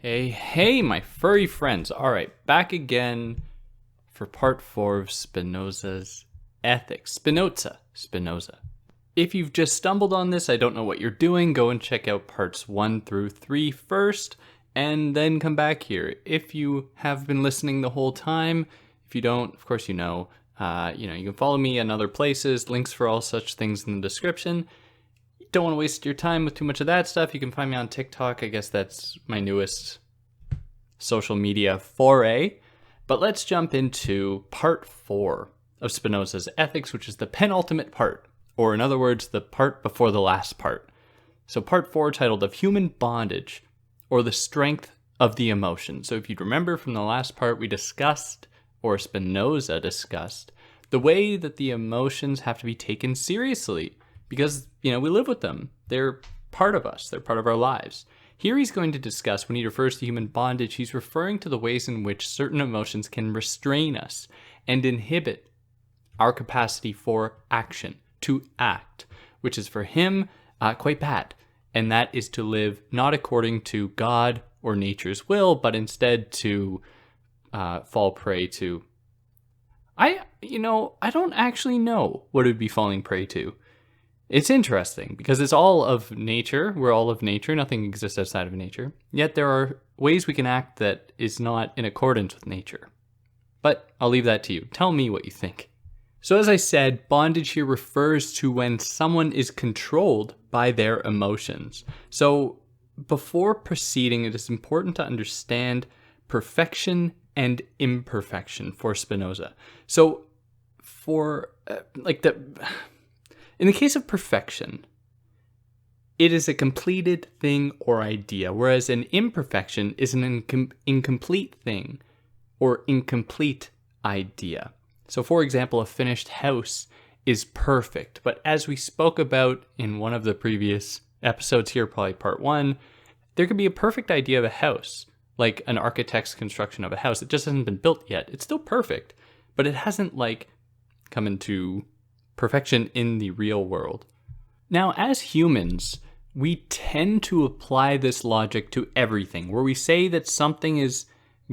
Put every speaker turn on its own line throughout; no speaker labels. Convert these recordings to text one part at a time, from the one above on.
Hey, my furry friends. All right, back again for part 4 of Spinoza's Ethics. Spinoza. If you've just stumbled on this, I don't know what you're doing. Go and check out parts 1 through 3 first, and then come back here. If you have been listening the whole time, if you don't, of course you know. You can follow me in other places. Links for all such things in the description. Don't want to waste your time with too much of that stuff. You can find me on TikTok. I guess that's my newest social media foray. But let's jump into part 4 of Spinoza's Ethics, which is the penultimate part, or in other words, the part before the last part. So part 4, titled Of Human Bondage, or the Strength of the Emotion. So if you'd remember from the last part, we discussed, or Spinoza discussed, the way that the emotions have to be taken seriously. Because, we live with them. They're part of us. They're part of our lives. Here he's going to discuss, when he refers to human bondage, he's referring to the ways in which certain emotions can restrain us and inhibit our capacity for action, to act, which is for him quite bad. And that is to live not according to God or nature's will, but instead to fall prey to... I don't actually know what it would be falling prey to. It's interesting because it's all of nature. We're all of nature. Nothing exists outside of nature. Yet there are ways we can act that is not in accordance with nature. But I'll leave that to you. Tell me what you think. So as I said, bondage here refers to when someone is controlled by their emotions. So before proceeding, it is important to understand perfection and imperfection for Spinoza. So for in the case of perfection, it is a completed thing or idea, whereas an imperfection is an incomplete thing or incomplete idea. So for example, a finished house is perfect, but as we spoke about in one of the previous episodes here, probably part 1, there could be a perfect idea of a house, like an architect's construction of a house. It just hasn't been built yet. It's still perfect, but it hasn't come into perfection in the real world. Now, as humans, we tend to apply this logic to everything, where we say that something is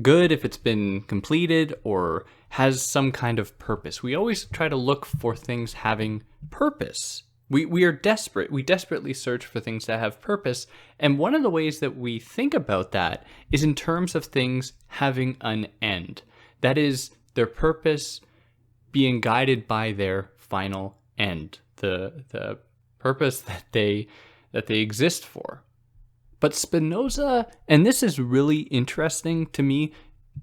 good if it's been completed or has some kind of purpose. We always try to look for things having purpose. We are desperate. We desperately search for things that have purpose. And one of the ways that we think about that is in terms of things having an end. That is, their purpose being guided by their final end, the purpose that they exist for. But Spinoza, and this is really interesting to me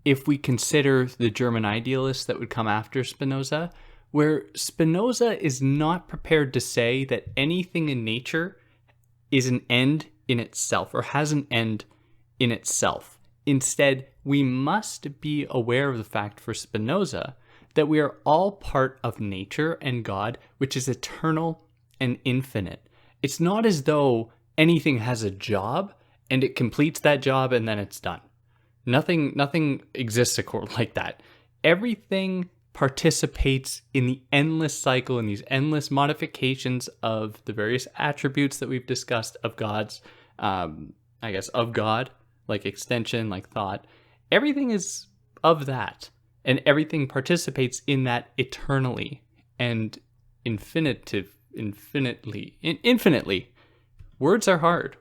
if we consider the German idealists that would come after Spinoza, where Spinoza is not prepared to say that anything in nature is an end in itself or has an end in itself. Instead, we must be aware of the fact for Spinoza that we are all part of nature and God, which is eternal and infinite. It's not as though anything has a job and it completes that job and then it's done. Nothing exists like that. Everything participates in the endless cycle and these endless modifications of the various attributes that we've discussed of God's, of God, like extension, like thought. Everything is of that. And everything participates in that eternally and infinitely. Words are hard.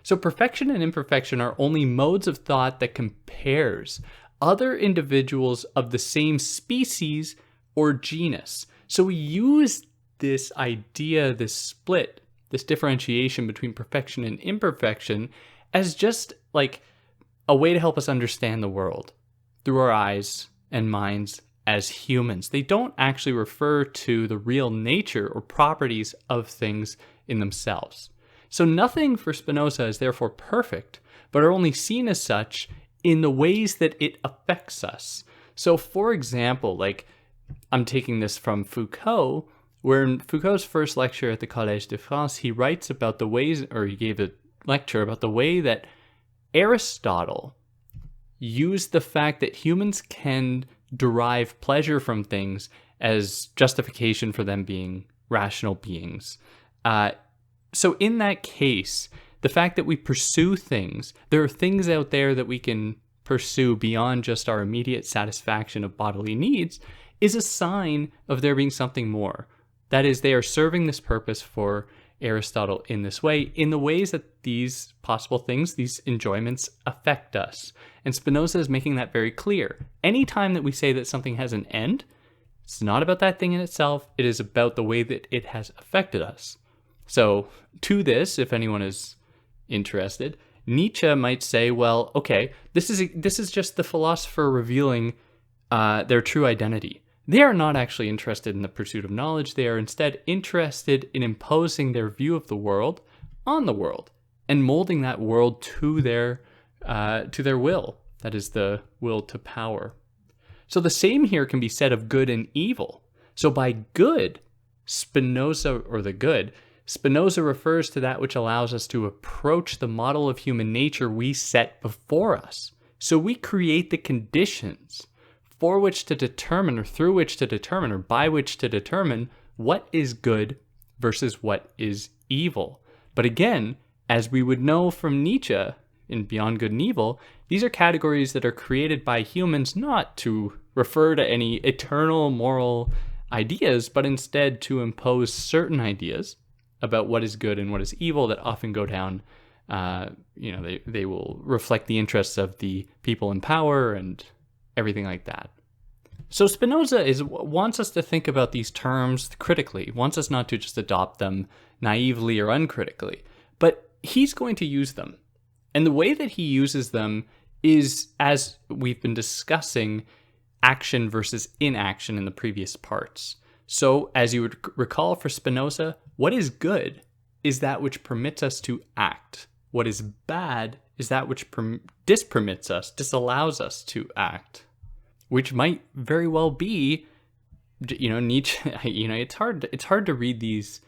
So perfection and imperfection are only modes of thought that compares other individuals of the same species or genus. So we use this idea, this split, this differentiation between perfection and imperfection as just a way to help us understand the world through our eyes and minds as humans. They don't actually refer to the real nature or properties of things in themselves. So nothing for Spinoza is therefore perfect, but are only seen as such in the ways that it affects us. So for example, I'm taking this from Foucault, where in Foucault's first lecture at the Collège de France, he writes about the ways, or he gave a lecture about the way that Aristotle used the fact that humans can derive pleasure from things as justification for them being rational beings. So in that case, The fact that we pursue things, there are things out there that we can pursue beyond just our immediate satisfaction of bodily needs, is a sign of there being something more. That is, they are serving this purpose for Aristotle in this way, in the ways that these possible things, these enjoyments, affect us. And Spinoza is making that very clear. Anytime that we say that something has an end, it's not about that thing in itself, it is about the way that it has affected us. So, to this, if anyone is interested, Nietzsche might say, well, okay, this is just the philosopher revealing their true identity. They are not actually interested in the pursuit of knowledge. They are instead interested in imposing their view of the world on the world and molding that world to their will. That is the will to power. So the same here can be said of good and evil. So by good, Spinoza refers to that which allows us to approach the model of human nature we set before us. So we create the conditions for which to determine, or through which to determine, or by which to determine what is good versus what is evil. But again, as we would know from Nietzsche in Beyond Good and Evil, these are categories that are created by humans not to refer to any eternal moral ideas, but instead to impose certain ideas about what is good and what is evil that often go down, they will reflect the interests of the people in power and everything like that. So Spinoza wants us to think about these terms critically, wants us not to just adopt them naively or uncritically, but he's going to use them. And the way that he uses them is, as we've been discussing, action versus inaction in the previous parts. So, as you would recall for Spinoza, what is good is that which permits us to act. What is bad is that which disallows us to act. Which might very well be, Nietzsche. It's hard to read these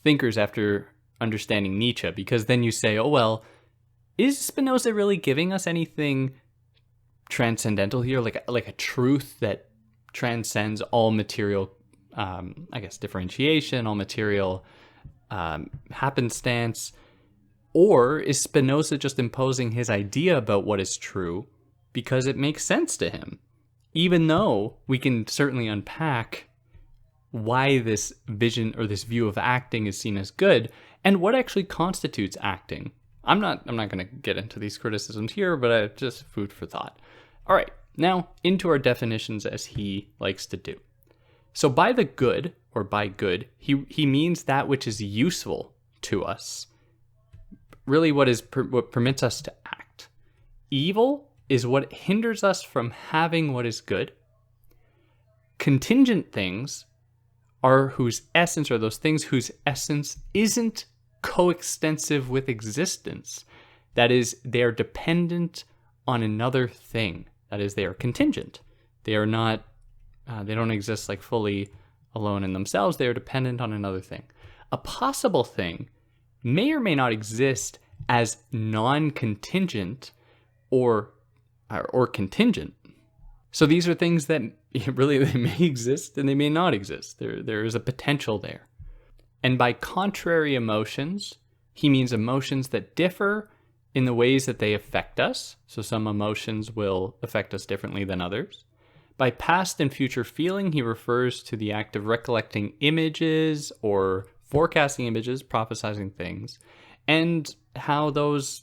thinkers after understanding Nietzsche, because then you say, oh well, is Spinoza really giving us anything transcendental here, like a truth that transcends all material, differentiation, all material happenstance? Or is Spinoza just imposing his idea about what is true because it makes sense to him? Even though we can certainly unpack why this vision or this view of acting is seen as good and what actually constitutes acting. I'm not going to get into these criticisms here, but just food for thought. All right, now into our definitions as he likes to do. So by the good, or by good, he means that which is useful to us. Really what permits us to act. Evil is what hinders us from having what is good. Contingent things are whose essence, or those things whose essence isn't coextensive with existence. That is, they are dependent on another thing. That is, they are contingent. They are not, they don't exist like fully alone in themselves. They are dependent on another thing. A possible thing may or may not exist as non-contingent or contingent. So these are things that really they may exist and they may not exist. There is a potential there. And by contrary emotions, he means emotions that differ in the ways that they affect us. So some emotions will affect us differently than others. By past and future feeling, he refers to the act of recollecting images or forecasting images, prophesizing things, and how those,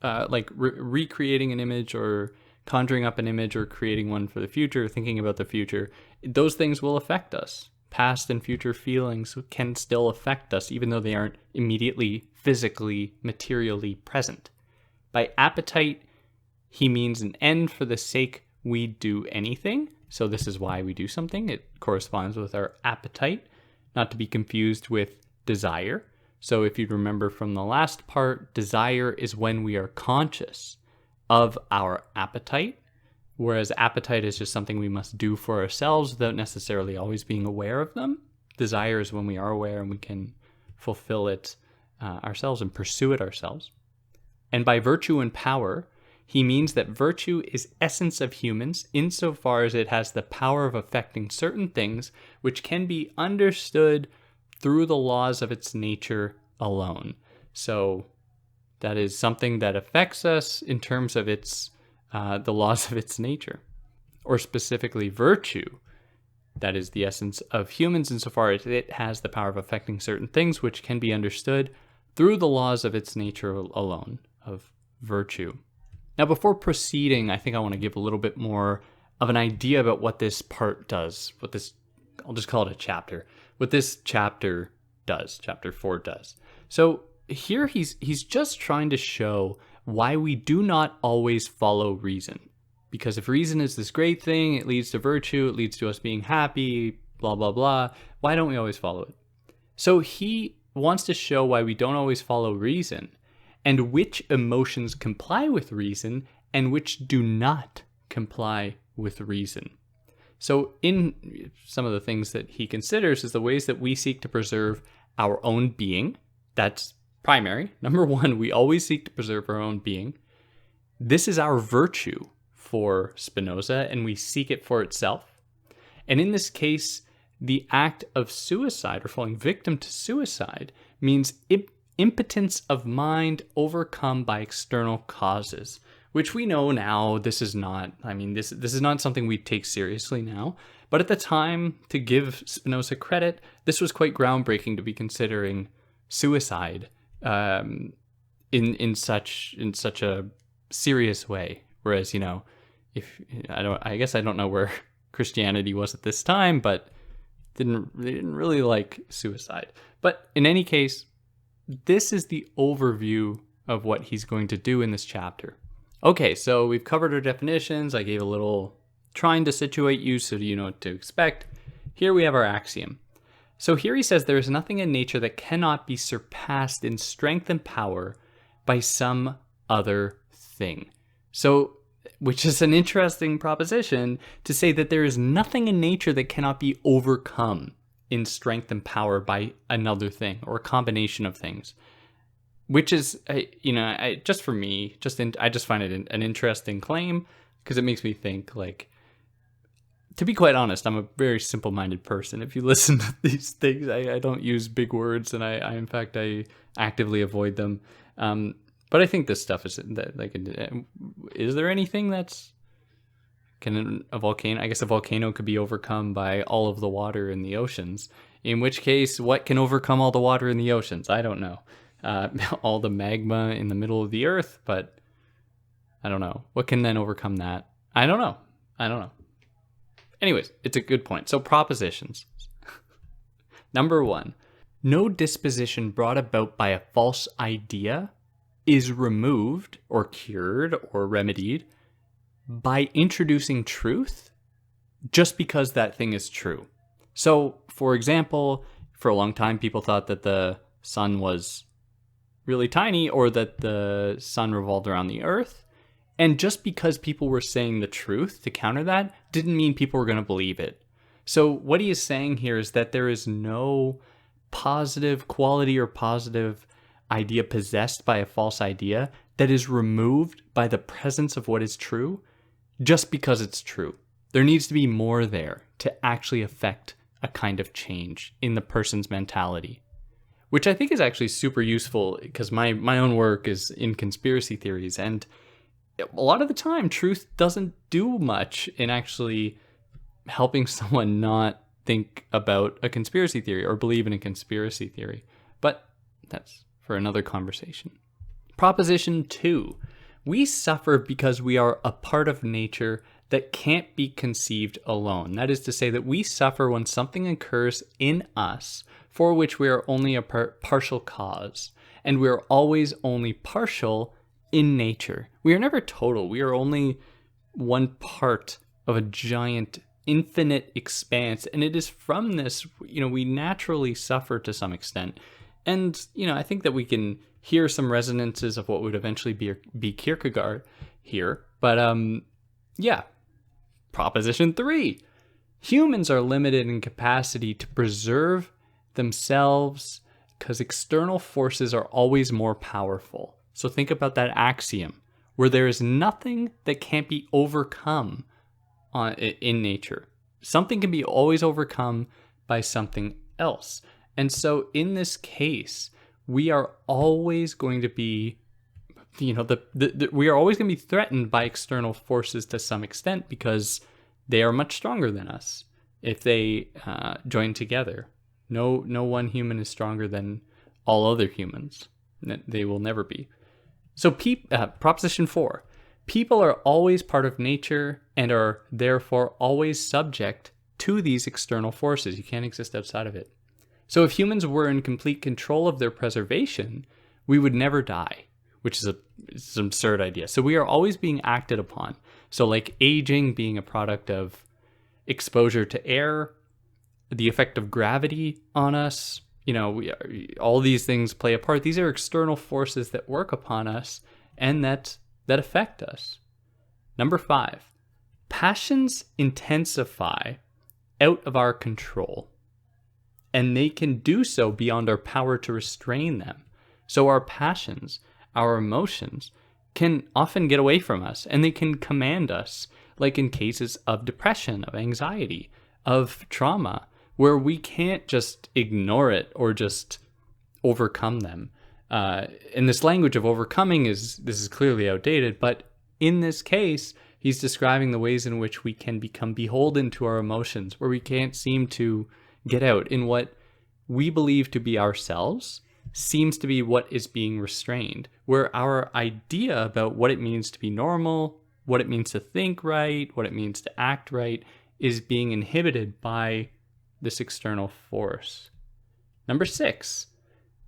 recreating an image or conjuring up an image or creating one for the future, thinking about the future, those things will affect us. Past and future feelings can still affect us, even though they aren't immediately, physically, materially present. By appetite, he means an end for the sake we do anything. So this is why we do something. It corresponds with our appetite, not to be confused with desire. So if you remember from the last part, desire is when we are conscious of our appetite, whereas appetite is just something we must do for ourselves without necessarily always being aware of them. Desire is when we are aware and we can fulfill it ourselves and pursue it ourselves. And by virtue and power, he means that virtue is essence of humans insofar as it has the power of affecting certain things which can be understood through the laws of its nature alone. So That is something that affects us in terms of its the laws of its nature, or specifically virtue. That is the essence of humans insofar as it has the power of affecting certain things which can be understood through the laws of its nature alone, of virtue. Now, before proceeding, I think I want to give a little bit more of an idea about what this part does. I'll just call it a chapter. What this chapter does, chapter 4 does. So here he's just trying to show why we do not always follow reason. Because if reason is this great thing, it leads to virtue, it leads to us being happy, blah, blah, blah, why don't we always follow it? So he wants to show why we don't always follow reason, and which emotions comply with reason and which do not comply with reason. So in some of the things that he considers is the ways that we seek to preserve our own being. That's primary. Number one, we always seek to preserve our own being. This is our virtue for Spinoza, and we seek it for itself. And in this case, the act of suicide, or falling victim to suicide, means impotence of mind overcome by external causes, which we know now this is not, this is not something we take seriously now. But at the time, to give Spinoza credit, this was quite groundbreaking to be considering suicide in such a serious way. Whereas, I guess I don't know where Christianity was at this time, but they didn't really like suicide. But in any case, this is the overview of what he's going to do in this chapter. Okay, so we've covered our definitions. I gave a little trying to situate you so you know what to expect. Here we have our axiom. So here he says there is nothing in nature that cannot be surpassed in strength and power by some other thing. So, which is an interesting proposition to say that there is nothing in nature that cannot be overcome in strength and power by another thing or a combination of things. Which is, just for me, I just find it an interesting claim because it makes me think, to be quite honest, I'm a very simple-minded person. If you listen to these things, I don't use big words, and I actively avoid them. But I think this stuff is there anything a volcano? I guess a volcano could be overcome by all of the water in the oceans. In which case, what can overcome all the water in the oceans? I don't know. All the magma in the middle of the earth, but I don't know. What can then overcome that? I don't know. Anyways, it's a good point. So propositions. Number 1, no disposition brought about by a false idea is removed or cured or remedied by introducing truth just because that thing is true. So, for example, for a long time, people thought that the sun was really tiny or that the sun revolved around the earth. And just because people were saying the truth to counter that didn't mean people were going to believe it. So what he is saying here is that there is no positive quality or positive idea possessed by a false idea that is removed by the presence of what is true just because it's true. There needs to be more there to actually affect a kind of change in the person's mentality, which I think is actually super useful because my own work is in conspiracy theories, and a lot of the time, truth doesn't do much in actually helping someone not think about a conspiracy theory or believe in a conspiracy theory. But that's for another conversation. Proposition 2. We suffer because we are a part of nature that can't be conceived alone. That is to say that we suffer when something occurs in us for which we are only a partial cause, and we are always only partial in nature. We are never total. We are only one part of a giant infinite expanse, and it is from this, we naturally suffer to some extent. And, I think that we can hear some resonances of what would eventually be Kierkegaard here. But, Proposition 3. Humans are limited in capacity to preserve themselves because external forces are always more powerful. So think about that axiom, where there is nothing that can't be overcome in nature. Something can be always overcome by something else. And so in this case, we are always going to be we are always going to be threatened by external forces to some extent because they are much stronger than us if they join together. No one human is stronger than all other humans. They will never be. So Proposition 4. People are always part of nature and are therefore always subject to these external forces. You can't exist outside of it. So if humans were in complete control of their preservation, we would never die, which is it's an absurd idea. So we are always being acted upon. So like aging being a product of exposure to air, the effect of gravity on us, all these things play a part. These are external forces that work upon us and that affect us. Number 5, passions intensify out of our control, and they can do so beyond our power to restrain them. So our passions, our emotions, can often get away from us, and they can command us, like in cases of depression, of anxiety, of trauma, where we can't just ignore it or just overcome them. And this language of overcoming this is clearly outdated, but in this case, he's describing the ways in which we can become beholden to our emotions, where we can't seem to get out in what we believe to be ourselves seems to be what is being restrained, where our idea about what it means to be normal, what it means to think right, what it means to act right, is being inhibited by this external force. Number 6,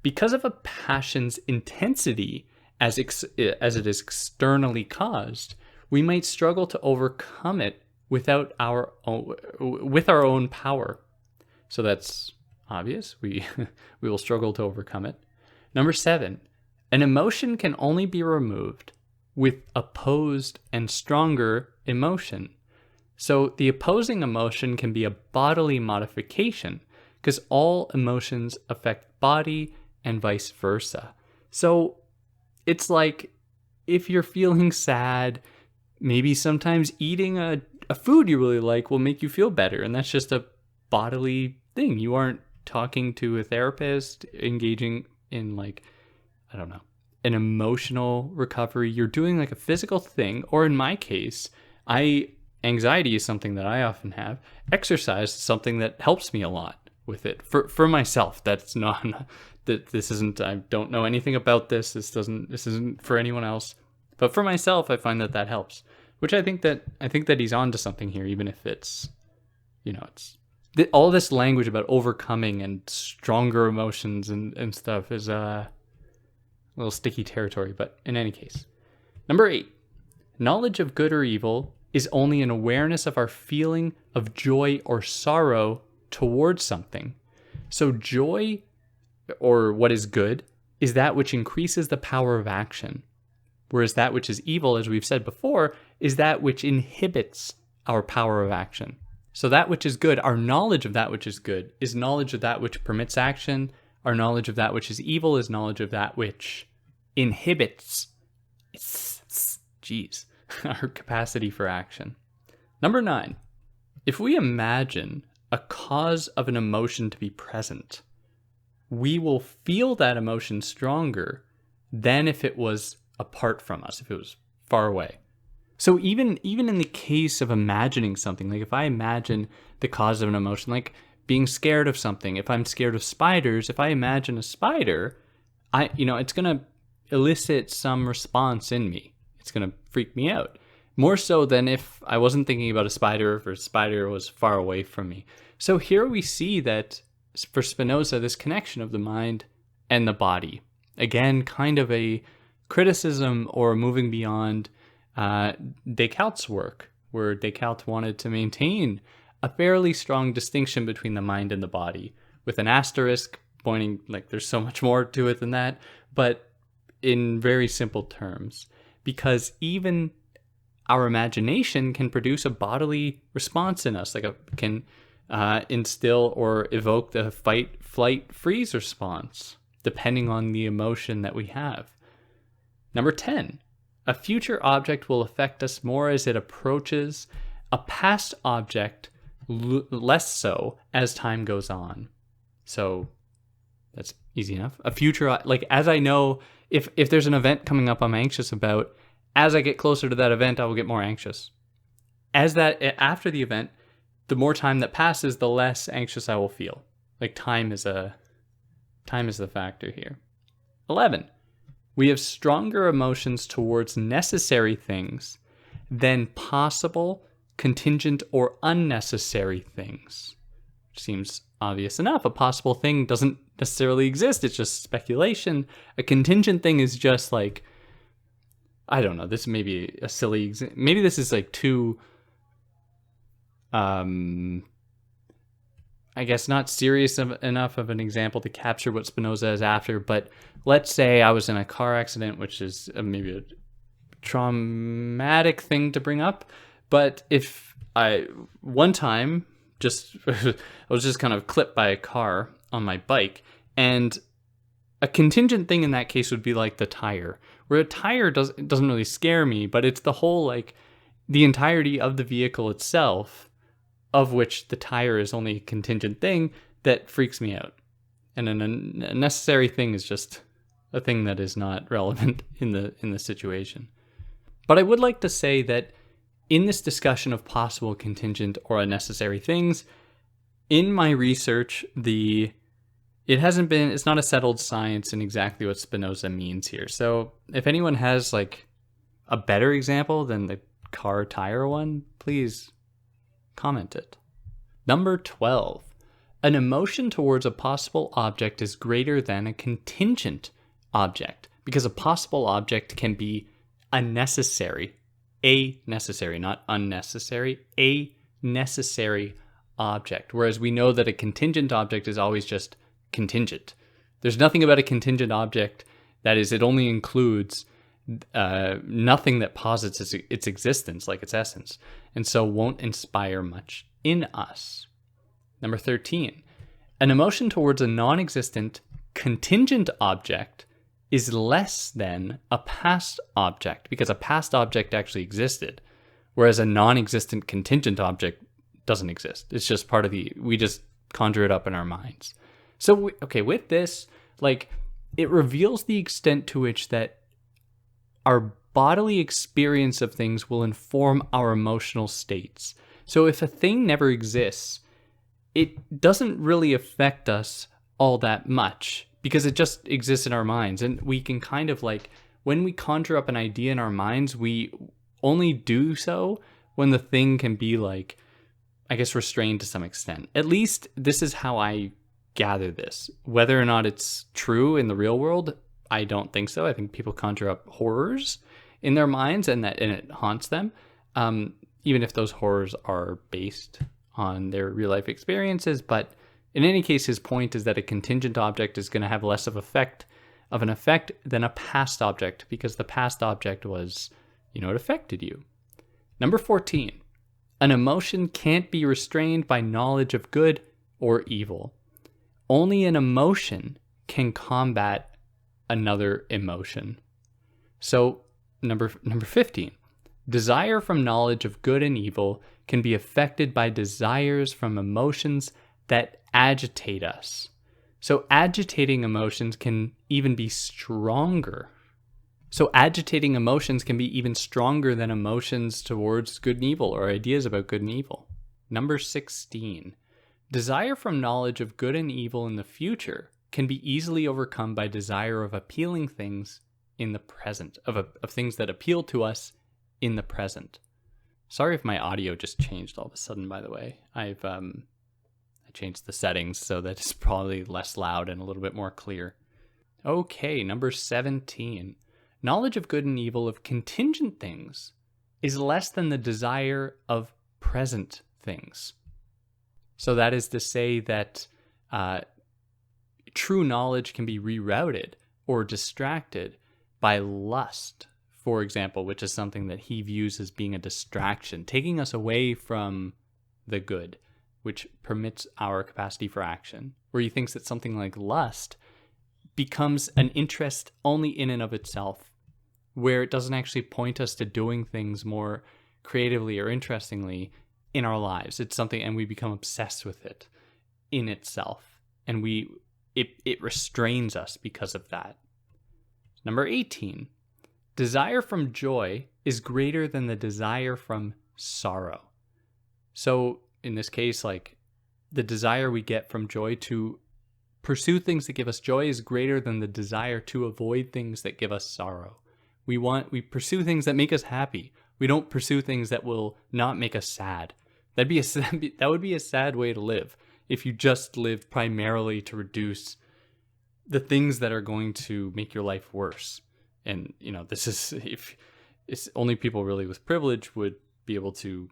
because of a passion's intensity as it is externally caused, we might struggle to overcome it with our own power. So that's obvious. We will struggle to overcome it. Number 7, an emotion can only be removed with opposed and stronger emotion. So the opposing emotion can be a bodily modification because all emotions affect body and vice versa. So it's like if you're feeling sad, maybe sometimes eating a food you really like will make you feel better. And that's just a bodily thing. You aren't talking to a therapist, engaging in an emotional recovery. You're doing like a physical thing. Or in my case, anxiety is something that I often have. Exercise is something that helps me a lot with it. For myself, that's not that this isn't, I don't know anything about this. This isn't for anyone else. But for myself, I find that helps, which I think that he's onto something here, even if it's all this language about overcoming and stronger emotions and stuff is a little sticky territory. But in any case, number 8, knowledge of good or evil is only an awareness of our feeling of joy or sorrow towards something. So joy, or what is good, is that which increases the power of action, whereas that which is evil, as we've said before, is that which inhibits our power of action. So that which is good, our knowledge of that which is good, is knowledge of that which permits action. Our knowledge of that which is evil is knowledge of that which inhibits our capacity for action. Number 9, if we imagine a cause of an emotion to be present, we will feel that emotion stronger than if it was apart from us, if it was far away. So even in the case of imagining something, like if I imagine the cause of an emotion, like being scared of something, if I'm scared of spiders, if I imagine a spider, it's going to elicit some response in me. It's going to freak me out. More so than if I wasn't thinking about a spider, if a spider was far away from me. So here we see that for Spinoza, this connection of the mind and the body. Again, kind of a criticism or moving beyond Descartes' work, where Descartes wanted to maintain a fairly strong distinction between the mind and the body, with an asterisk pointing like there's so much more to it than that, but in very simple terms. Because even our imagination can produce a bodily response in us, can instill or evoke the fight, flight, freeze response, depending on the emotion that we have. Number 10, a future object will affect us more as it approaches, a past object less so as time goes on. So That's easy enough. A future, like as I know, if there's an event coming up I'm anxious about, as I get closer to that event, I will get more anxious. After the event, the more time that passes, the less anxious I will feel. Like time is the factor here. 11. We have stronger emotions towards necessary things than possible, contingent, or unnecessary things. Which seems obvious enough. A possible thing doesn't necessarily exist. It's just speculation. A contingent thing is just like, I don't know. This may be a silly example. Maybe this is like too, I guess not serious enough of an example to capture what Spinoza is after. But let's say I was in a car accident, which is maybe a traumatic thing to bring up. But if one time, I was just kind of clipped by a car on my bike, and a contingent thing in that case would be like the tire, where a tire doesn't really scare me, but it's the whole, like, the entirety of the vehicle itself, of which the tire is only a contingent thing, that freaks me out. And a necessary thing is just a thing that is not relevant in the situation. But I would like to say that in this discussion of possible, contingent, or unnecessary things, in my research, it's not a settled science in exactly what Spinoza means here. So if anyone has like a better example than the car tire one, please comment it. Number 12. An emotion towards a possible object is greater than a contingent object, because a possible object can be a necessary, not unnecessary, a necessary object. Whereas we know that a contingent object is always just contingent. There's nothing about a contingent object that is, it only includes nothing that posits its existence, like its essence, and so won't inspire much in us. Number 13. An emotion towards a non-existent contingent object is less than a past object, because a past object actually existed, whereas a non-existent contingent object doesn't exist. It's just part of we just conjure it up in our minds. So, with this, like, it reveals the extent to which that our bodily experience of things will inform our emotional states. So if a thing never exists, it doesn't really affect us all that much, because it just exists in our minds. And we can kind of, like, when we conjure up an idea in our minds, we only do so when the thing can be, like, I guess, restrained to some extent. At least this is how I gather this. Whether or not it's true in the real world, I don't think so. I think people conjure up horrors in their minds, and it haunts them, even if those horrors are based on their real life experiences. But in any case, his point is that a contingent object is going to have less of an effect than a past object, because the past object was, it affected you. Number 14. An emotion can't be restrained by knowledge of good or evil. Only an emotion can combat another emotion. So, number 15. Desire from knowledge of good and evil can be affected by desires from emotions that agitate us. So agitating emotions can even be stronger. So agitating emotions can be even stronger than emotions towards good and evil, or ideas about good and evil. Number 16. Desire from knowledge of good and evil in the future can be easily overcome by desire of appealing things in the present, of things that appeal to us in the present. Sorry if my audio just changed all of a sudden, by the way. I changed the settings so that it's probably less loud and a little bit more clear. Okay, number 17. Knowledge of good and evil of contingent things is less than the desire of present things. So that is to say that true knowledge can be rerouted or distracted by lust, for example, which is something that he views as being a distraction, taking us away from the good, which permits our capacity for action, where he thinks that something like lust becomes an interest only in and of itself, where it doesn't actually point us to doing things more creatively or interestingly in our lives. It's something, and we become obsessed with it in itself. And we it restrains us because of that. Number 18, desire from joy is greater than the desire from sorrow. So in this case, like the desire we get from joy to pursue things that give us joy is greater than the desire to avoid things that give us sorrow. We pursue things that make us happy. We don't pursue things that will not make us sad. That would be a sad way to live if you just lived primarily to reduce the things that are going to make your life worse. And, this is, if it's only people really with privilege would be able to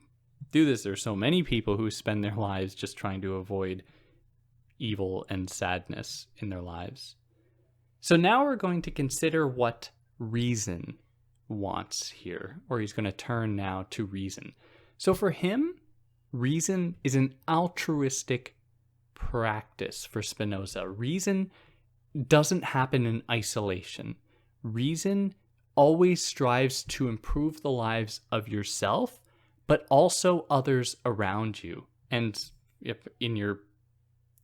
do this. There's so many people who spend their lives just trying to avoid evil and sadness in their lives. So now we're going to consider what reason wants here, or he's going to turn now to reason. So for him, reason is an altruistic practice for Spinoza. Reason doesn't happen in isolation. Reason always strives to improve the lives of yourself, but also others around you. And if in your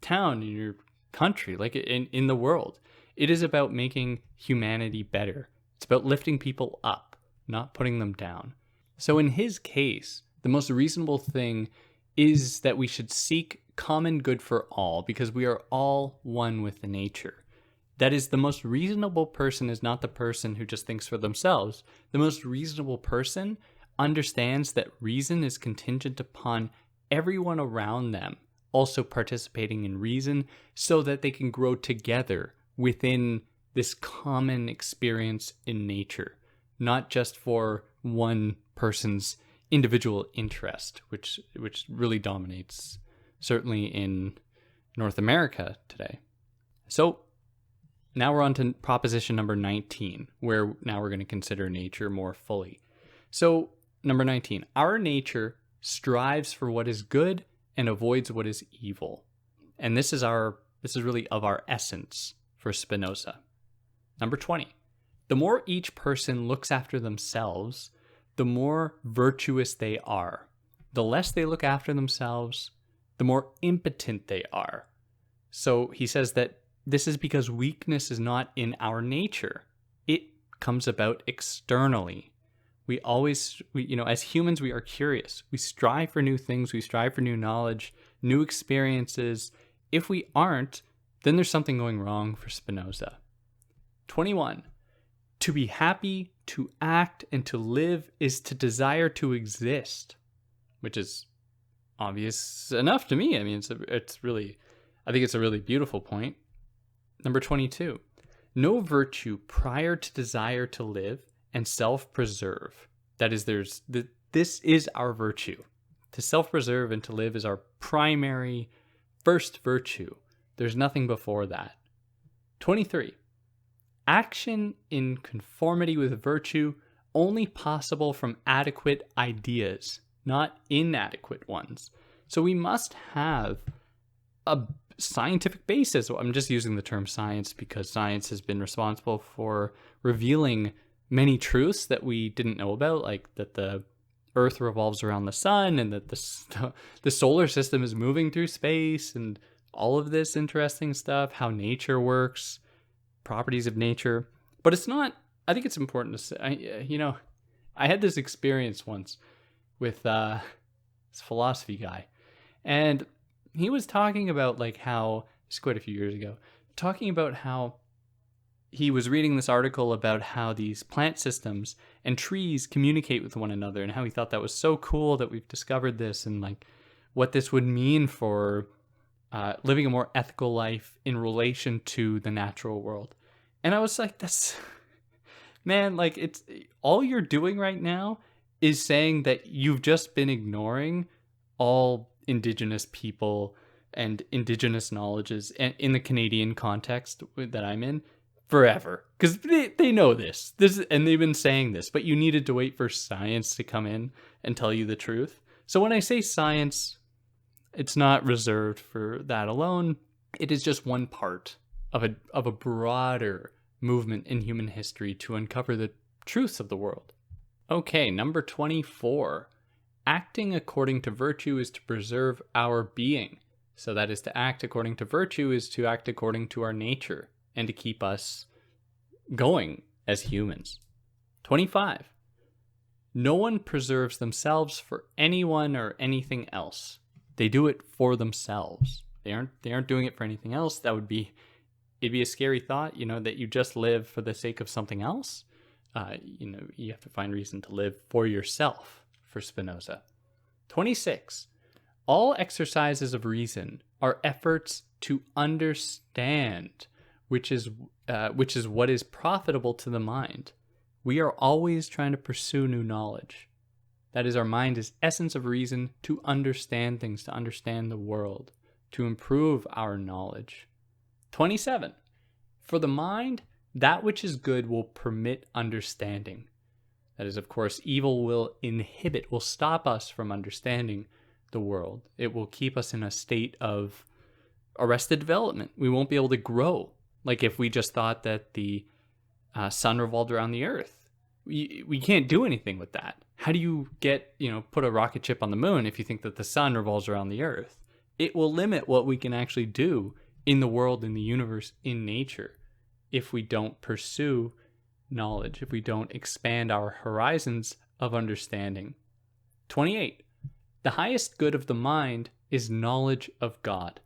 town, in your country, like in the world, it is about making humanity better. It's about lifting people up, not putting them down. So in his case, the most reasonable thing is that we should seek common good for all, because we are all one with nature. That is, the most reasonable person is not the person who just thinks for themselves. The most reasonable person understands that reason is contingent upon everyone around them also participating in reason, so that they can grow together within this common experience in nature, not just for one person's individual interest, which really dominates, certainly in North America today. So now we're on to proposition number 19, where now we're going to consider nature more fully. So number 19, our nature strives for what is good and avoids what is evil. And this is really of our essence for Spinoza. Number 20, the more each person looks after themselves, the more virtuous they are. The less they look after themselves, the more impotent they are. So he says that this is because weakness is not in our nature. It comes about externally. As humans, we are curious. We strive for new things. We strive for new knowledge, new experiences. If we aren't, then there's something going wrong for Spinoza. 21. To be happy, to act, and to live is to desire to exist, which is obvious enough to me. I mean, I think it's a really beautiful point. Number 22. No virtue prior to desire to live and self-preserve. That is, this is our virtue. To self-preserve and to live is our primary first virtue. There's nothing before that. 23. Action in conformity with virtue only possible from adequate ideas, not inadequate ones. So we must have a scientific basis. I'm just using the term science because science has been responsible for revealing many truths that we didn't know about, like that the Earth revolves around the sun and that the solar system is moving through space and all of this interesting stuff, how nature works, properties of nature. But it's not, I think it's important to say, I had this experience once with this philosophy guy, and he was talking about how, it's quite a few years ago, talking about how he was reading this article about how these plant systems and trees communicate with one another, and how he thought that was so cool that we've discovered this, and what this would mean for living a more ethical life in relation to the natural world. And I was like, man, it's all you're doing right now is saying that you've just been ignoring all indigenous people and indigenous knowledges, and in the Canadian context that I'm in, forever, because they know this, and they've been saying this, but you needed to wait for science to come in and tell you the truth. So when I say science, it's not reserved for that alone. It is just one part of a broader movement in human history to uncover the truths of the world. Okay, number 24. Acting according to virtue is to preserve our being. So that is, to act according to virtue is to act according to our nature and to keep us going as humans. 25. No one preserves themselves for anyone or anything else. They do it for themselves. They aren't doing it for anything else. It'd be a scary thought, that you just live for the sake of something else. You have to find reason to live for yourself, for Spinoza. 26. All exercises of reason are efforts to understand, which is what is profitable to the mind. We are always trying to pursue new knowledge. That is, our mind is essence of reason to understand things, to understand the world, to improve our knowledge. 27. For the mind, that which is good will permit understanding. That is, of course, evil will stop us from understanding the world. It will keep us in a state of arrested development. We won't be able to grow. Like if we just thought that the sun revolved around the earth. We can't do anything with that. How do you put a rocket ship on the moon if you think that the sun revolves around the earth? It will limit what we can actually do in the world, in the universe, in nature, if we don't pursue knowledge, if we don't expand our horizons of understanding. 28. The highest good of the mind is knowledge of God.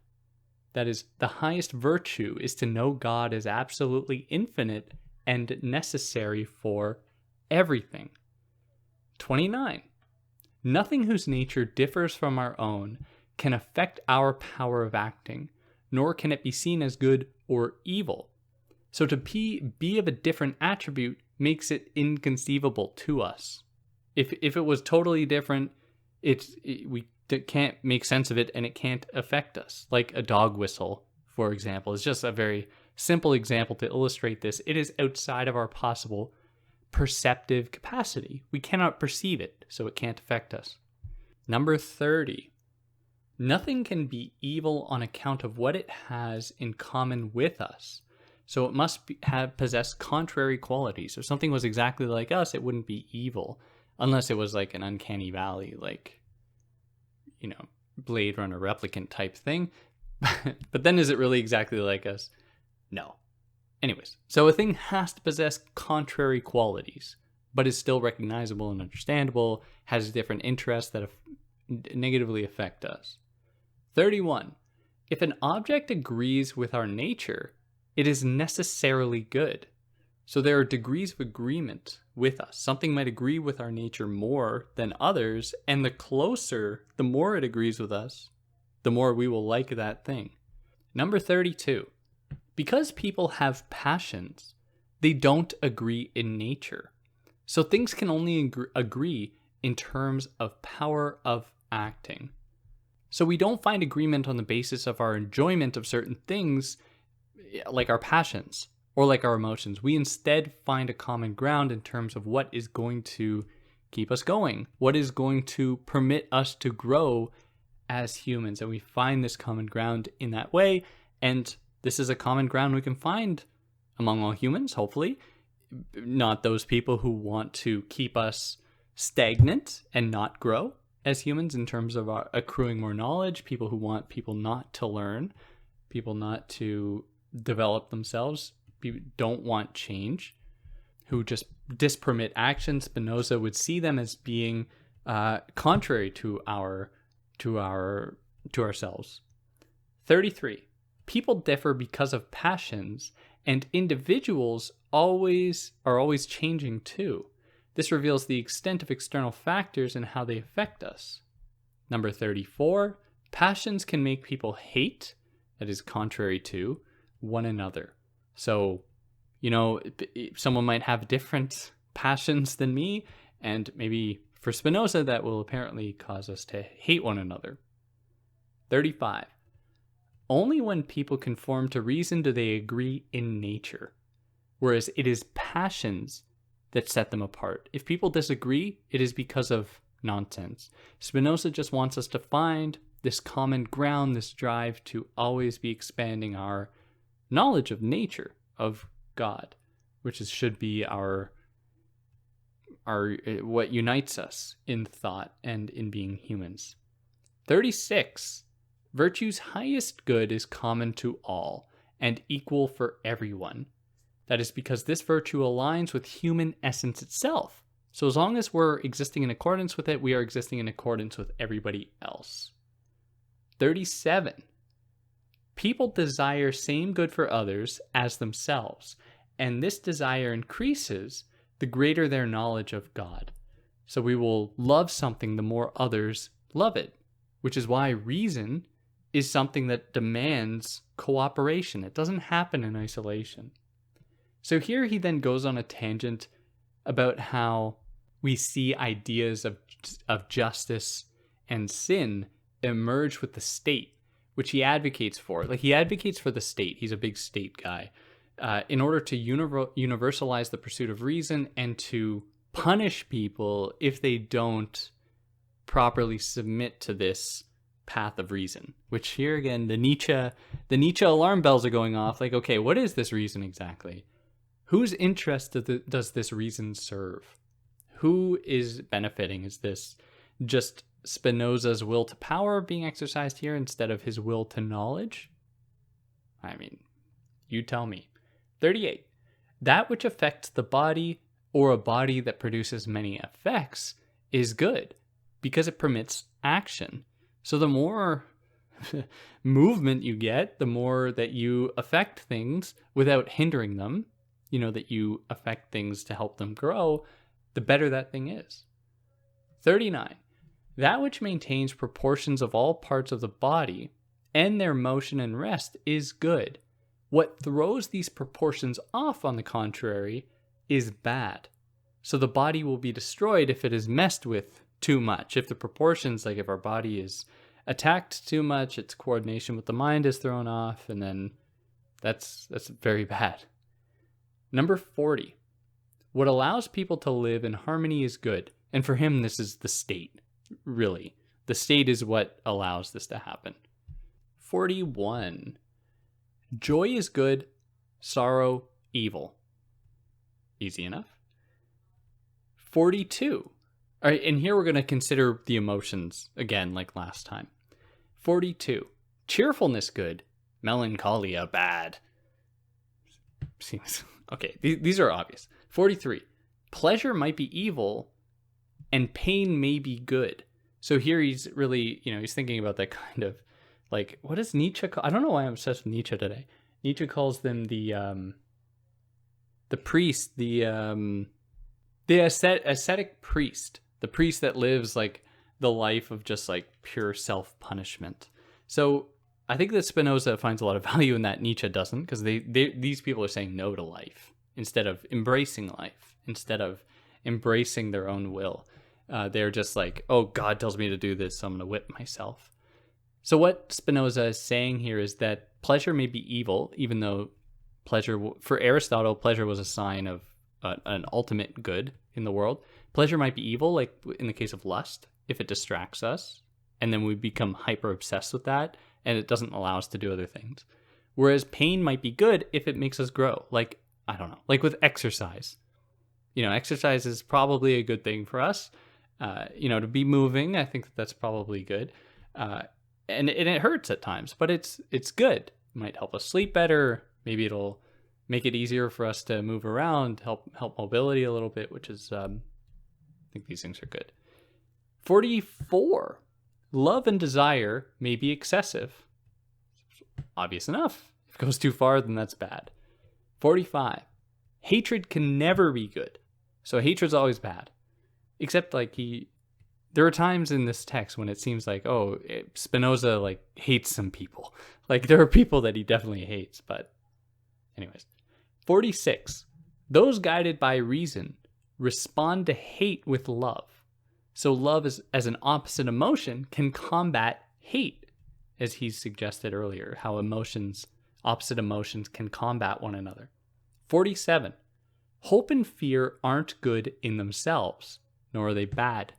That is, the highest virtue is to know God as absolutely infinite and necessary for everything. 29. Nothing whose nature differs from our own can affect our power of acting, nor can it be seen as good or evil. So to be of a different attribute makes it inconceivable to us. If it was totally different, we can't make sense of it and it can't affect us. Like a dog whistle, for example, is just a very simple example to illustrate this. It is outside of our possible perceptive capacity. We cannot perceive it, so it can't affect us. Number 30. Nothing can be evil on account of what it has in common with us. So it must possess contrary qualities. If something was exactly like us, it wouldn't be evil, unless it was like an uncanny valley, like, Blade Runner replicant type thing. But then is it really exactly like us? No. Anyways, so a thing has to possess contrary qualities, but is still recognizable and understandable, has different interests that negatively affect us. 31. If an object agrees with our nature, it is necessarily good. So there are degrees of agreement with us. Something might agree with our nature more than others, and the more it agrees with us, the more we will like that thing. Number 32. Because people have passions, they don't agree in nature. So things can only agree in terms of power of acting. So we don't find agreement on the basis of our enjoyment of certain things, like our passions or like our emotions. We instead find a common ground in terms of what is going to keep us going, what is going to permit us to grow as humans. And we find this common ground in that way. And this is a common ground we can find among all humans, hopefully. Not those people who want to keep us stagnant and not grow as humans in terms of accruing more knowledge, people who want people not to learn, people not to develop themselves, people don't want change, who just dispermit action. Spinoza would see them as being contrary to ourselves. 33. People differ because of passions, and individuals are always changing too. This reveals the extent of external factors and how they affect us. Number 34. Passions can make people hate, that is contrary to, one another. So, someone might have different passions than me, and maybe for Spinoza that will apparently cause us to hate one another. 35. Only when people conform to reason do they agree in nature, whereas it is passions that set them apart. If people disagree, it is because of nonsense. Spinoza just wants us to find this common ground, this drive to always be expanding our knowledge of nature, of God, which should be our what unites us in thought and in being humans. 36. Virtue's highest good is common to all and equal for everyone. That is because this virtue aligns with human essence itself. So as long as we're existing in accordance with it, we are existing in accordance with everybody else. 37. People desire same good for others as themselves, and this desire increases the greater their knowledge of God. So we will love something the more others love it, which is why reason is something that demands cooperation. It doesn't happen in isolation. So here he then goes on a tangent about how we see ideas of justice and sin emerge with the state, which he advocates for. Like, he advocates for the state. He's a big state guy. In order to universalize the pursuit of reason and to punish people if they don't properly submit to this path of reason. Which here again, the Nietzsche alarm bells are going off. Like, okay, what is this reason exactly? Whose interest does this reason serve? Who is benefiting? Is this just Spinoza's will to power being exercised here instead of his will to knowledge? I mean, you tell me. 38. That which affects the body, or a body that produces many effects, is good because it permits action. So the more movement you get, the more that you affect things without hindering them, that you affect things to help them grow, the better that thing is. 39. That which maintains proportions of all parts of the body and their motion and rest is good. What throws these proportions off, on the contrary, is bad. So the body will be destroyed if it is messed with too much. If the proportions, like if our body is attacked too much, its coordination with the mind is thrown off, and then that's very bad. Number 40. What allows people to live in harmony is good. And for him, this is the state, really. The state is what allows this to happen. 41. Joy is good, sorrow, evil. Easy enough. 42. All right, and here we're going to consider the emotions again, like last time. 42. Cheerfulness good, melancholia bad. Seems okay. These are obvious. 43. Pleasure might be evil, and pain may be good. So here he's really, he's thinking about that kind of, like, what does Nietzsche call? I don't know why I'm obsessed with Nietzsche today. Nietzsche calls them the priest, the ascetic priest, the priest that lives like the life of just like pure self-punishment. So I think that Spinoza finds a lot of value in that. Nietzsche doesn't, because these people are saying no to life instead of embracing life, instead of embracing their own will. They're just like, oh, God tells me to do this, so I'm going to whip myself. So what Spinoza is saying here is that pleasure may be evil, even though for Aristotle, pleasure was a sign of an ultimate good in the world. Pleasure might be evil, like in the case of lust, if it distracts us, and then we become hyper-obsessed with that, and it doesn't allow us to do other things. Whereas pain might be good if it makes us grow. Like, I don't know, like with exercise. Exercise is probably a good thing for us. To be moving, I think that's probably good. And it hurts at times, but it's good. It might help us sleep better. Maybe it'll make it easier for us to move around, help mobility a little bit, which is, I think these things are good. 44. Love and desire may be excessive. Obvious enough. If it goes too far, then that's bad. 45. Hatred can never be good. So hatred's always bad. Except there are times in this text when it seems like, Spinoza hates some people. Like there are people that he definitely hates, but anyways. 46. Those guided by reason respond to hate with love. So love as an opposite emotion can combat hate, as he suggested earlier, how opposite emotions can combat one another. 47. Hope and fear aren't good in themselves, nor are they bad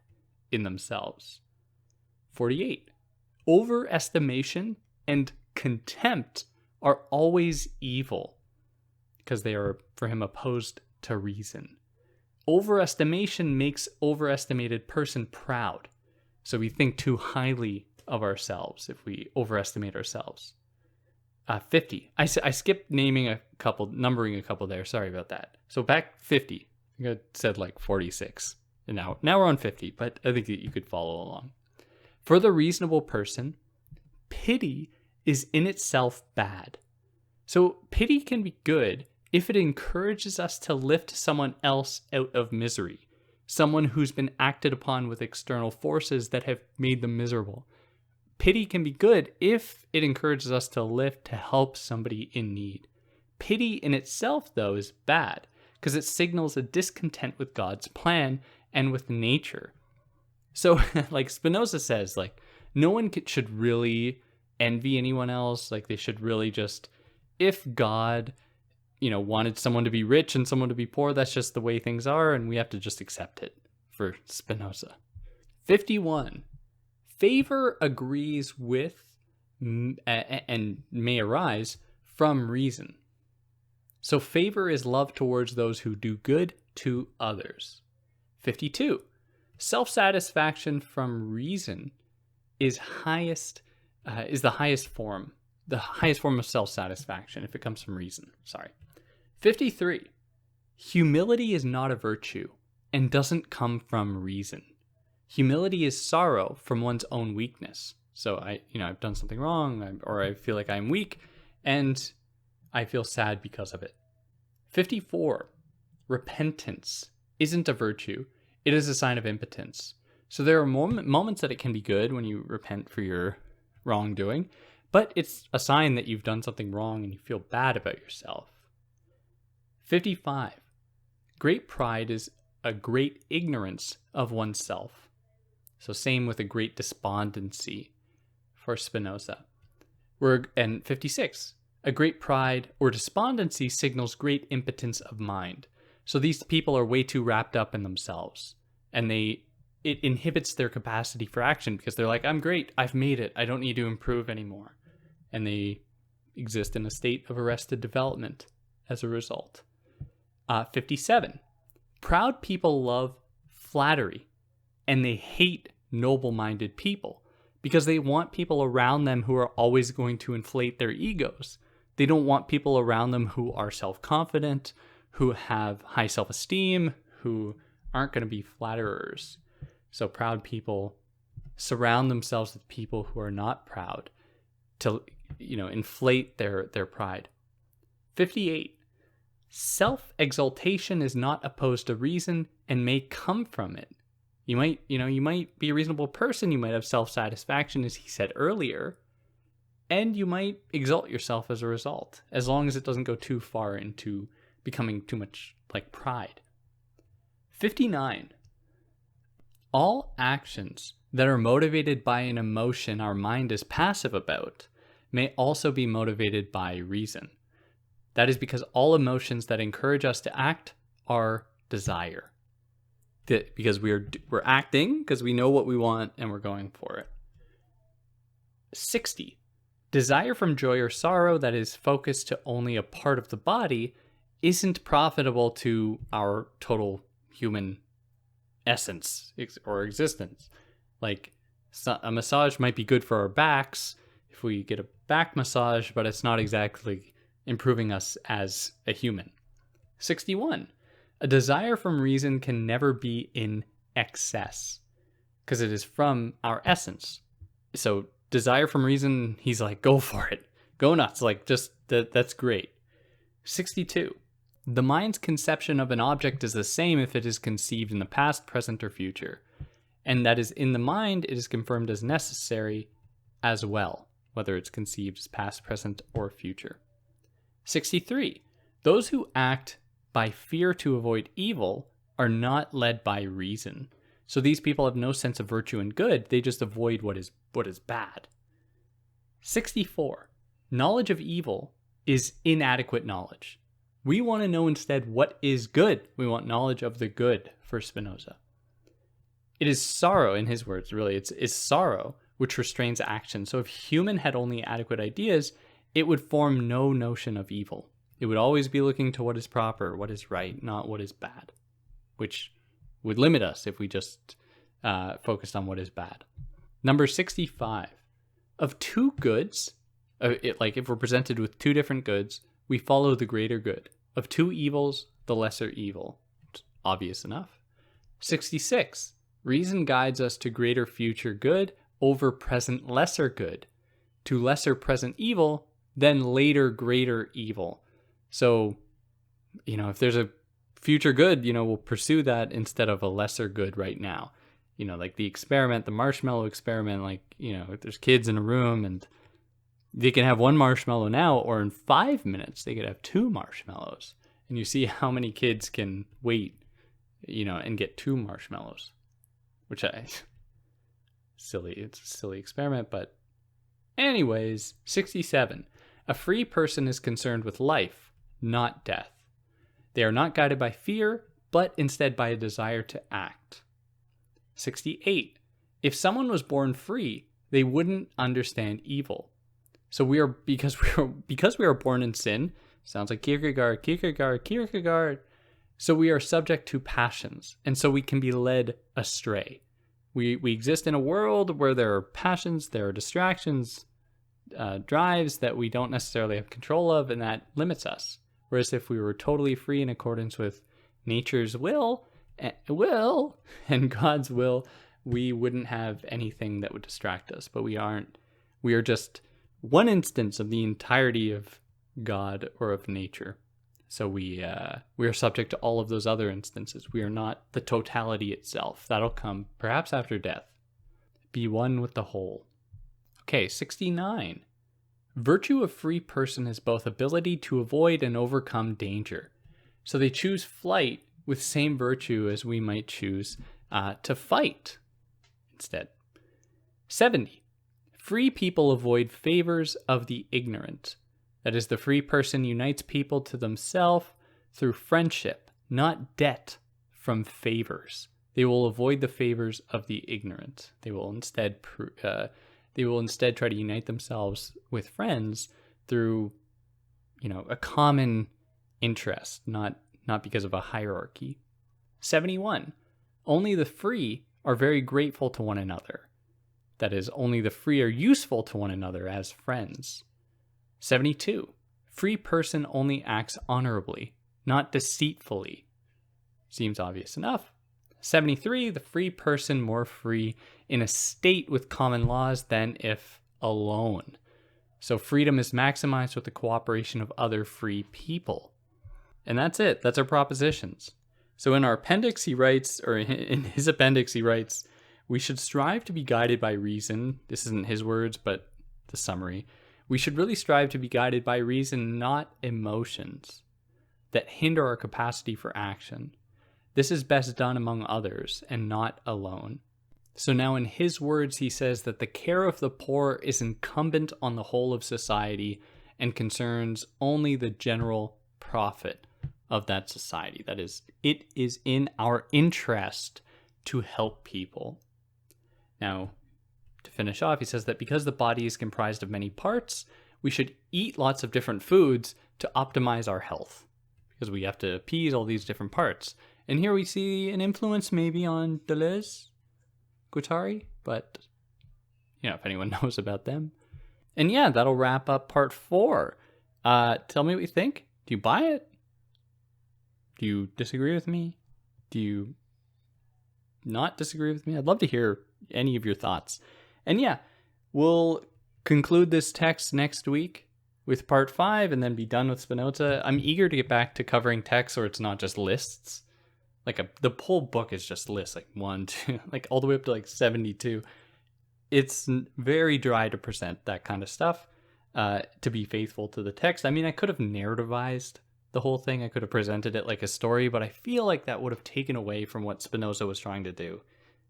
in themselves. 48. Overestimation and contempt are always evil, because they are, for him, opposed to reason. Overestimation makes overestimated person proud. So we think too highly of ourselves if we overestimate ourselves. 50. I skipped numbering a couple there. Sorry about that. So back 50. I think I said like 46. And now we're on 50, but I think that you could follow along. For the reasonable person, pity is in itself bad. So pity can be good if it encourages us to lift someone else out of misery, someone who's been acted upon with external forces that have made them miserable. Pity can be good if it encourages us to help somebody in need. Pity in itself, though, is bad because it signals a discontent with God's plan and with nature. So, like Spinoza says, like, no one should really envy anyone else. Like, they should really just, if God, wanted someone to be rich and someone to be poor, that's just the way things are, and we have to just accept it for Spinoza. 51. Favor agrees with and may arise from reason. So favor is love towards those who do good to others. 52. Self-satisfaction from reason is the highest form of self-satisfaction if it comes from reason. 53. Humility is not a virtue and doesn't come from reason. Humility is sorrow from one's own weakness. So I've done something wrong, or I feel like I'm weak, and I feel sad because of it. 54. Repentance isn't a virtue. It is a sign of impotence. So there are moments that it can be good when you repent for your wrongdoing, but it's a sign that you've done something wrong and you feel bad about yourself. 55. Great pride is a great ignorance of oneself. So same with a great despondency for Spinoza. And 56. A great pride or despondency signals great impotence of mind. So these people are way too wrapped up in themselves, and it inhibits their capacity for action because they're like, I'm great, I've made it, I don't need to improve anymore. And they exist in a state of arrested development as a result. 57. Proud people love flattery, and they hate noble-minded people because they want people around them who are always going to inflate their egos. They don't want people around them who are self-confident, who have high self-esteem, who aren't going to be flatterers. So proud people surround themselves with people who are not proud to, inflate their pride. 58. Self-exaltation is not opposed to reason and may come from it. You might be a reasonable person, you might have self-satisfaction, as he said earlier, and you might exalt yourself as a result, as long as it doesn't go too far into becoming too much like pride. 59. All actions that are motivated by an emotion our mind is passive about may also be motivated by reason. That is because all emotions that encourage us to act are desire. Because we're acting because we know what we want and we're going for it. 60. Desire from joy or sorrow that is focused to only a part of the body isn't profitable to our total human essence or existence. Like, a massage might be good for our backs if we get a back massage, but it's not exactly improving us as a human. 61. A desire from reason can never be in excess because it is from our essence. So desire from reason, he's like, go for it. Go nuts. Like, just that's great. 62. The mind's conception of an object is the same if it is conceived in the past, present, or future. And that is in the mind, it is confirmed as necessary as well, whether it's conceived as past, present, or future. 63. Those who act by fear to avoid evil are not led by reason. So these people have no sense of virtue and good, they just avoid what is bad. 64. Knowledge of evil is inadequate knowledge. We want to know instead what is good. We want knowledge of the good for Spinoza. It is sorrow, in his words, really, it's sorrow which restrains action. So if human had only adequate ideas, it would form no notion of evil. It would always be looking to what is proper, what is right, not what is bad, which would limit us if we just focused on what is bad. Number 65. Of two goods, like if we're presented with two different goods, we follow the greater good. Of two evils, the lesser evil. It's obvious enough. 66. Reason guides us to greater future good over present lesser good, to lesser present evil, then later greater evil. So, if there's a future good, we'll pursue that instead of a lesser good right now. Like the experiment, the marshmallow experiment, like, if there's kids in a room and they can have one marshmallow now, or in 5 minutes, they could have two marshmallows. And you see how many kids can wait, and get two marshmallows, which it's a silly experiment. But anyways, 67. A free person is concerned with life, not death. They are not guided by fear, but instead by a desire to act. 68. If someone was born free, they wouldn't understand evil. So because we are born in sin, sounds like Kierkegaard. So we are subject to passions, and so we can be led astray. We exist in a world where there are passions, there are distractions, drives that we don't necessarily have control of, and that limits us. Whereas if we were totally free in accordance with nature's will and God's will, we wouldn't have anything that would distract us. But we aren't. We are just one instance of the entirety of God or of nature. So we are subject to all of those other instances. We are not the totality itself. That'll come perhaps after death. Be one with the whole. Okay, 69. Virtue of free person is both ability to avoid and overcome danger. So they choose flight with same virtue as we might choose to fight instead. 70. Free people avoid favors of the ignorant. That is, the free person unites people to themselves through friendship, not debt from favors. They will avoid the favors of the ignorant. They will instead try to unite themselves with friends through, a common interest, not because of a hierarchy. 71. Only the free are very grateful to one another. That is, only the free are useful to one another as friends. 72. Free person only acts honorably, not deceitfully. Seems obvious enough. 73. The free person more free in a state with common laws than if alone. So freedom is maximized with the cooperation of other free people. And that's it. That's our propositions. So in our appendix, he writes, we should strive to be guided by reason. This isn't his words, but the summary. We should really strive to be guided by reason, not emotions that hinder our capacity for action. This is best done among others and not alone. So now in his words, he says that the care of the poor is incumbent on the whole of society and concerns only the general profit of that society. That is, it is in our interest to help people. Now, to finish off, he says that because the body is comprised of many parts, we should eat lots of different foods to optimize our health, because we have to appease all these different parts. And here we see an influence maybe on Deleuze, Guattari, but, if anyone knows about them. And yeah, that'll wrap up part 4. Tell me what you think. Do you buy it? Do you disagree with me? Do you not disagree with me? I'd love to hear any of your thoughts. And yeah, we'll conclude this text next week with part 5 and then be done with Spinoza. I'm eager to get back to covering texts where it's not just lists. The whole book is just lists, 1, 2, all the way up to 72. It's very dry to present that kind of stuff, to be faithful to the text. I mean, I could have narrativized the whole thing. I could have presented it like a story, but I feel like that would have taken away from what Spinoza was trying to do.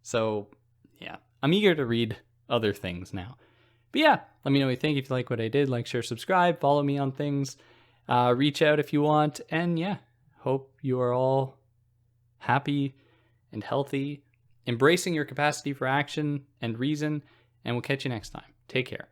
So, yeah, I'm eager to read other things now. But yeah, let me know what you think. If you like what I did, like, share, subscribe, follow me on things, reach out if you want. And yeah, hope you are all happy and healthy, embracing your capacity for action and reason, and we'll catch you next time. Take care.